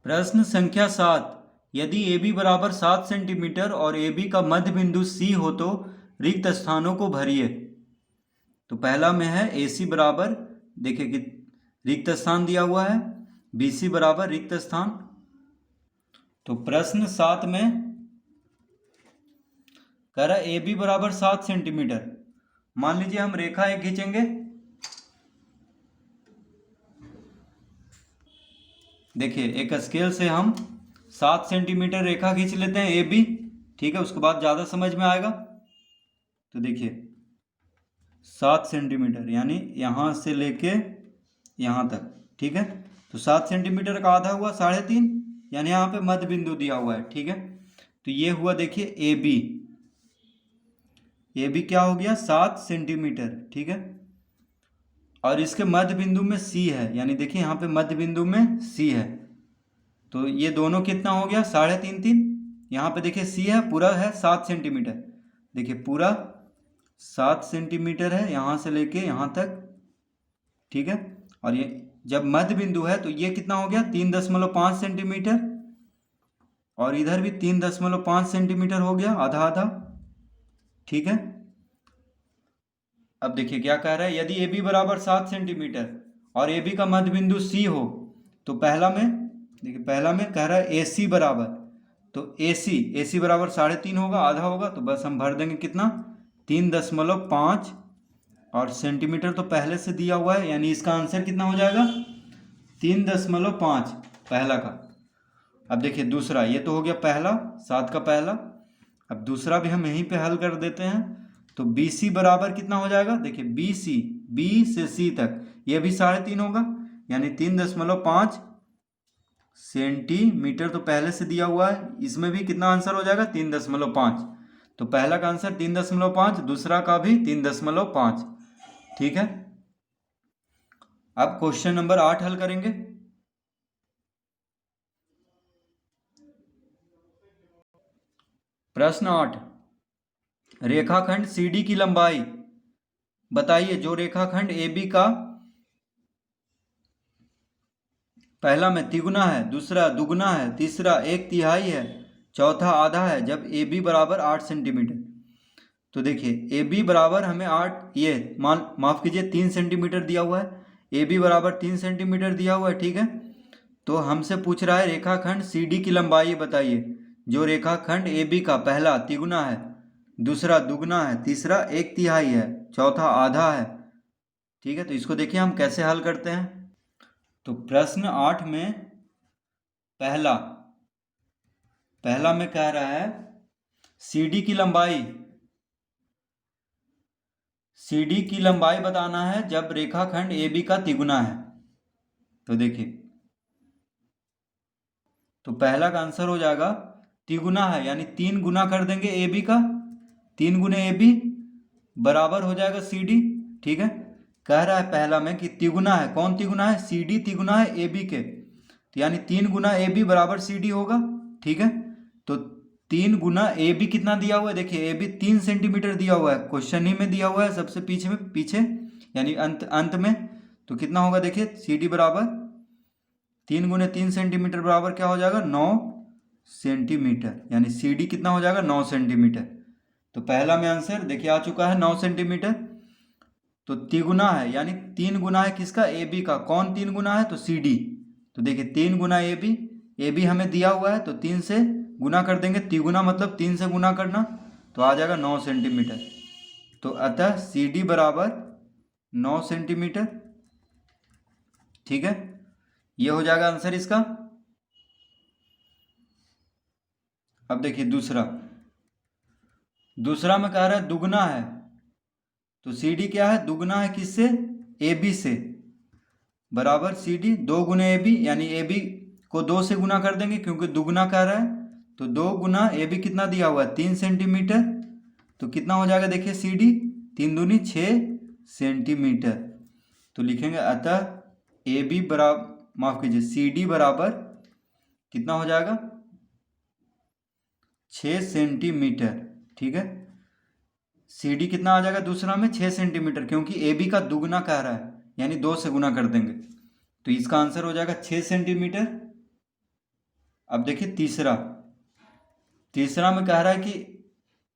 प्रश्न संख्या 7। यदि ए बी बराबर 7 सेंटीमीटर और ए बी का मध्य बिंदु सी हो तो रिक्त स्थानों को भरिए। तो पहला में है ए सी बराबर, देखिए कि रिक्त स्थान दिया हुआ है, बी सी बराबर रिक्त स्थान। तो प्रश्न 7 में कह रहा है ए बी बराबर 7 सेंटीमीटर। मान लीजिए हम रेखा एक खींचेंगे। देखिए एक स्केल से हम 7 सेंटीमीटर रेखा खींच लेते हैं ए बी, ठीक है, उसके बाद ज़्यादा समझ में आएगा। तो देखिए 7 सेंटीमीटर यानी यहाँ से लेके यहाँ तक, ठीक है। तो 7 सेंटीमीटर का आधा हुआ 3.5, यानी यहाँ पे मध्य बिंदु दिया हुआ है, ठीक है। तो ये हुआ देखिए ए बी क्या हो गया 7 सेंटीमीटर, ठीक है। और इसके मध्य बिंदु में सी है, यानी देखिए यहाँ पे मध्य बिंदु में सी है। तो ये दोनों कितना हो गया 3.5। यहाँ पे देखिए सी है, पूरा है 7 सेंटीमीटर, देखिए पूरा 7 सेंटीमीटर है यहाँ से लेके यहाँ तक, ठीक है। और ये जब मध्य बिंदु है तो ये कितना हो गया 3.5 सेंटीमीटर, और इधर भी 3.5 सेंटीमीटर हो गया, आधा आधा, ठीक है। अब देखिए क्या कह रहा है, यदि ए बी बराबर 7 सेंटीमीटर और ए बी का मध्य बिंदु सी हो तो पहला में, देखिए पहला में कह रहा है ए सी बराबर, तो ए सी बराबर 3.5 होगा, आधा होगा, तो बस हम भर देंगे कितना 3.5, और सेंटीमीटर तो पहले से दिया हुआ है, यानी इसका आंसर कितना हो जाएगा 3.5 पहला का। अब देखिए दूसरा, ये तो हो गया पहला 7 का पहला। अब दूसरा भी हम यहीं पे हल कर देते हैं। तो बी सी बराबर कितना हो जाएगा, देखिए बी से सी तक ये भी 3.5 होगा, यानी 3.5 सेंटीमीटर तो पहले से दिया हुआ है, इसमें भी कितना आंसर हो जाएगा 3.5। तो पहला का आंसर 3.5, दूसरा का भी 3.5, ठीक है। अब क्वेश्चन नंबर 8 हल करेंगे। प्रश्न 8, रेखाखंड CD की लंबाई बताइए जो रेखाखंड AB का पहला में तिगुना है, दूसरा दुगुना है, तीसरा 1/3 है, चौथा आधा है, जब AB बराबर 8 सेंटीमीटर। तो देखिए AB बराबर हमें 8, ये माफ कीजिए 3 सेंटीमीटर दिया हुआ है, AB बराबर 3 सेंटीमीटर दिया हुआ है, ठीक है। तो हमसे पूछ रहा है रेखाखंड CD की लंबाई बताइए जो रेखाखंड AB का पहला तिगुना है, दूसरा दुगना है, तीसरा 1/3 है, चौथा आधा है, ठीक है। तो इसको देखिए हम कैसे हल करते हैं। तो प्रश्न 8 में पहला में कह रहा है CD की लंबाई बताना है जब रेखाखंड AB का तिगुना है। तो देखिए तो पहला का आंसर हो जाएगा तिगुना है, यानी 3 गुना कर देंगे AB का, 3 गुने AB बराबर हो जाएगा CD, ठीक है। कह रहा है पहला में कि तिगुना है, कौन तिगुना है CD तिगुना है AB के, तो यानी 3 गुना AB बराबर CD होगा, ठीक है। तो 3 गुना AB कितना दिया हुआ है, देखिए AB 3 सेंटीमीटर दिया हुआ है, क्वेश्चन ही में दिया हुआ है सबसे पीछे यानी अंत में। तो कितना होगा देखिए CD बराबर 3 गुने 3 सेंटीमीटर बराबर क्या हो जाएगा 9 सेंटीमीटर, यानी CD कितना हो जाएगा 9 सेंटीमीटर। तो पहला में आंसर देखिए आ चुका है 9 सेंटीमीटर। तो तिगुना है, यानी 3 गुना है किसका AB का, कौन 3 गुना है तो CD। तो देखिए 3 गुना AB हमें दिया हुआ है, तो 3 से गुना कर देंगे, तिगुना मतलब 3 से गुना करना, तो आ जाएगा 9 सेंटीमीटर। तो अतः CD बराबर 9 सेंटीमीटर, ठीक है। ये हो जाएगा आंसर इसका। अब देखिए दूसरा में कह रहा है दुगना है, तो CD क्या है दुगना है किससे AB से, बराबर CD 2 गुने AB, यानी AB को 2 से गुना कर देंगे क्योंकि दुगना कह रहा है, तो 2 गुना AB कितना दिया हुआ है 3 सेंटीमीटर। तो कितना हो जाएगा देखिए CD 3 दूनी 6 सेंटीमीटर। तो लिखेंगे अतः AB बराबर, माफ कीजिए CD बराबर कितना हो जाएगा 6 सेंटीमीटर, ठीक है। CD कितना आ जाएगा दूसरा में 6 सेंटीमीटर, क्योंकि AB का दुगना कह रहा है, यानी 2 से गुना कर देंगे, तो इसका आंसर हो जाएगा 6 सेंटीमीटर। अब देखिए तीसरा में कह रहा है कि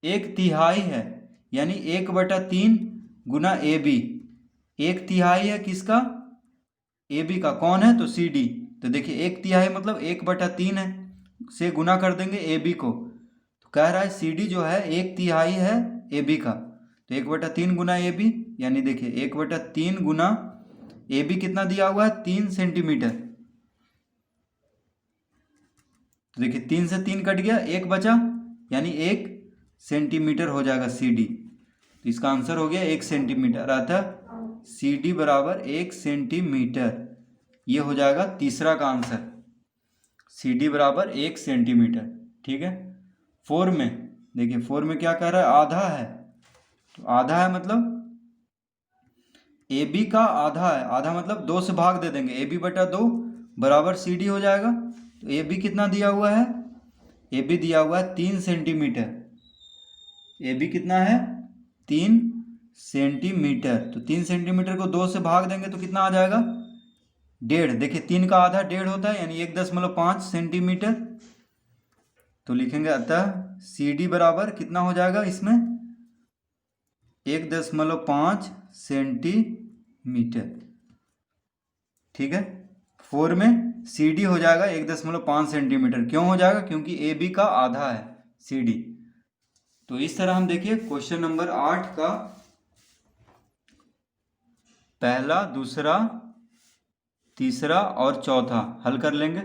1/3 है, यानी 1/3 गुना ए बी। 1/3 है किसका? ए बी का। कौन है? तो सी डी। तो देखिए 1/3 मतलब 1/3 है, से गुना कर देंगे ए बी को। तो कह रहा है सी डी जो है 1/3 है ए बी का। तो 1/3 गुना ए बी, यानी देखिए 1/3 गुना ए बी कितना दिया हुआ है? 3 सेंटीमीटर। तो देखिए 3 से 3 कट गया, 1 बचा, यानी 1 सेंटीमीटर हो जाएगा सी डी। तो इसका आंसर हो गया 1 सेंटीमीटर। अतः सी डी बराबर 1 सेंटीमीटर। ये हो जाएगा तीसरा का आंसर, सी डी बराबर 1 सेंटीमीटर। ठीक है। 4 में देखिए, 4 में क्या कह रहा है? आधा है। तो आधा है मतलब ए बी का आधा है। आधा मतलब 2 से भाग दे देंगे, ए बी बटा 2 बराबर सी डी हो जाएगा। तो ए बी कितना दिया हुआ है? ए बी दिया हुआ है 3 सेंटीमीटर। ए बी कितना है? 3 सेंटीमीटर। तो 3 सेंटीमीटर को 2 से भाग देंगे तो कितना आ जाएगा? 1.5। देखिए 3 का आधा 1.5 होता है, यानी 1.5 सेंटीमीटर। तो लिखेंगे अतः सी डी बराबर कितना हो जाएगा इसमें? 1.5 सेंटीमीटर। ठीक है। 4 में सी डी हो जाएगा 1.5 सेंटीमीटर। क्यों हो जाएगा? क्योंकि ए बी का आधा है सी डी। तो इस तरह हम देखिए क्वेश्चन नंबर 8 का पहला, दूसरा, तीसरा और चौथा हल कर लेंगे।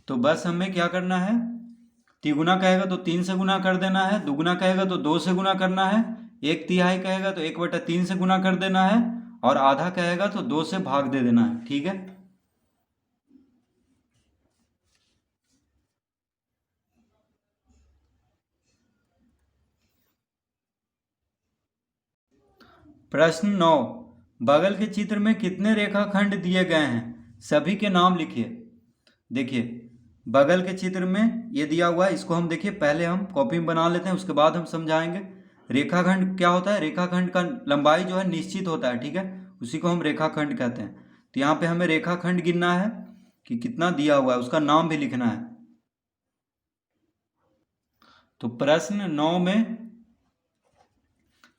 तो बस हमें क्या करना है? तिगुना कहेगा तो 3 से गुना कर देना है, दुगुना कहेगा तो 2 से गुना करना है, 1/3 कहेगा तो 1/3 से गुना कर देना है, और आधा कहेगा तो 2 से भाग दे देना है। ठीक है। प्रश्न 9, बगल के चित्र में कितने रेखाखंड दिए गए हैं? सभी के नाम लिखिए। देखिए बगल के चित्र में ये दिया हुआ है, इसको हम देखिए पहले हम कॉपी में बना लेते हैं, उसके बाद हम समझाएंगे। रेखाखंड क्या होता है? रेखाखंड का लंबाई जो है निश्चित होता है। ठीक है, उसी को हम रेखाखंड कहते हैं। तो यहाँ पे हमें रेखाखंड गिनना है कि कितना दिया हुआ है, उसका नाम भी लिखना है। तो प्रश्न 9 में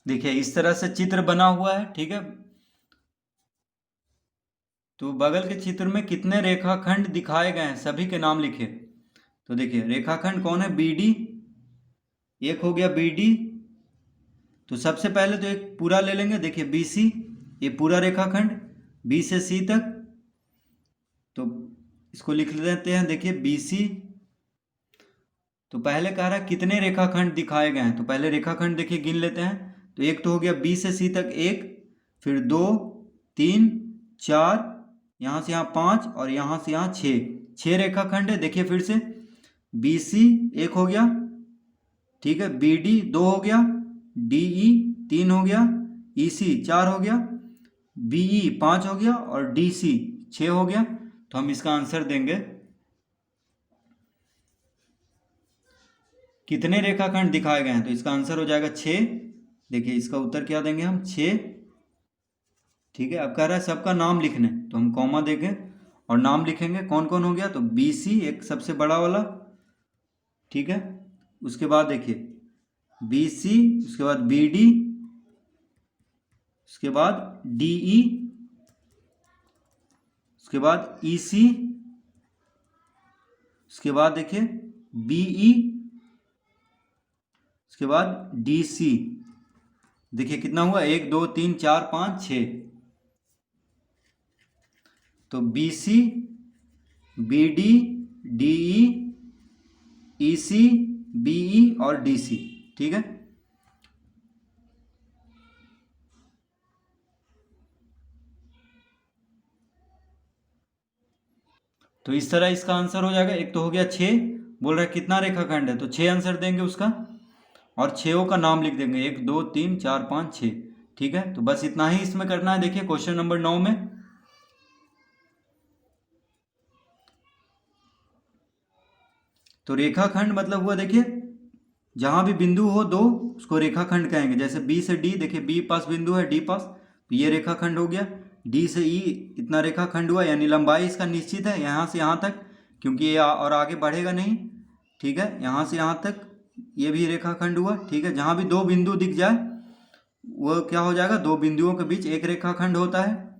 देखिए इस तरह से चित्र बना हुआ है। ठीक है। तो बगल के चित्र में कितने रेखाखंड दिखाए गए हैं? सभी के नाम लिखिए। तो देखिए रेखाखंड कौन है? B D. एक हो गया बी डी। तो सबसे पहले तो एक पूरा ले लेंगे। देखिए बी सी, ये पूरा रेखाखंड बी से सी तक। तो इसको लिख लेते हैं। देखिए बी सी। तो पहले कह रहा है कितने रेखाखंड दिखाए गए हैं, तो पहले रेखाखंड देखिए गिन लेते हैं। तो एक तो हो गया बी से सी तक 1, फिर 2, 3, 4, यहाँ से यहाँ 5 और यहाँ से यहाँ 6 रेखाखंड है। देखिए फिर से बी सी 1 हो गया। ठीक है। बी डी 2 हो गया, डी ई 3 हो गया, ई सी 4 हो गया, बी ई 5 हो गया और डी सी 6 हो गया। तो हम इसका आंसर देंगे, कितने रेखाखंड दिखाए गए हैं, तो इसका आंसर हो जाएगा 6। देखिए इसका उत्तर क्या देंगे हम? 6। ठीक है। अब कह रहा है सबका नाम लिखने, तो हम कॉमा देंगे और नाम लिखेंगे। कौन कौन हो गया? तो बी सी एक सबसे बड़ा वाला। ठीक है। उसके बाद देखिए बी सी, उसके बाद बी डी, उसके बाद डी ई, उसके बाद ई सी, उसके बाद देखिए बी ई, उसके बाद डी सी। देखिए कितना हुआ? 1 2 3 4 5 6। तो B C, B D, D E C, B E और डी सी। ठीक है। तो इस तरह इसका आंसर हो जाएगा। एक तो हो गया 6, बोल रहा है कितना रेखाखंड है, तो 6 आंसर देंगे उसका, और 6 का नाम लिख देंगे 1 2 3 4 5 6। ठीक है। तो बस इतना ही इसमें करना है। देखिए क्वेश्चन नंबर 9 में तो रेखाखंड मतलब हुआ, देखिए जहां भी बिंदु हो दो उसको रेखाखंड कहेंगे। जैसे बी से डी, देखिए बी पास बिंदु है, डी पास, तो ये रेखाखंड हो गया। डी से ई इतना रेखाखंड हुआ, यानी लंबाई इसका निश्चित है यहाँ से यहाँ तक, क्योंकि ये और आगे बढ़ेगा नहीं। ठीक है, यहाँ से यहाँ तक ये भी रेखाखंड हुआ। ठीक है, जहाँ भी दो बिंदु दिख जाए वो क्या हो जाएगा, दो बिंदुओं के बीच एक रेखाखंड होता है।